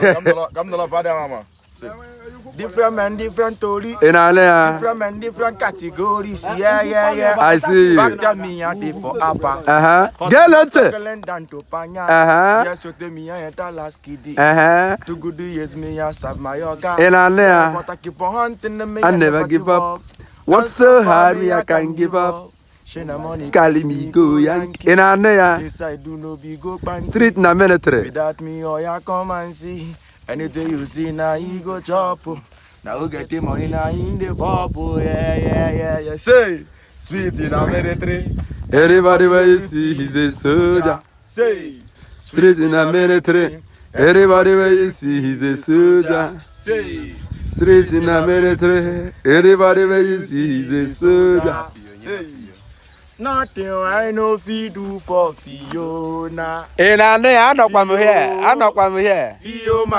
Come to father, mama. Different men, different story. Inalea. Different men, different categories. Yeah. I see. Back to me, I did for Appa. Galante. Yes, you tell me I ain't a last kiddie. Too good to use me as of my yoga. Inalea. But I keep on hunting me. I never give up. What's so hard me I can give up. Call me go Yankee. Inalea. This I do no be go panty. Street na military. Without me, oh yeah, come and see. Anything you see now, you go chop. Now who get the money now in the bubble. Yeah. Say, Sweet in a military. Everybody where you see he's a soldier. say, Street in a military. Everybody where you see he's a soldier. say, Street in a military. Everybody where you see he's a soldier. say. Nothing I know fi do for Fiona. Inalea, I know I'm here. Fiona.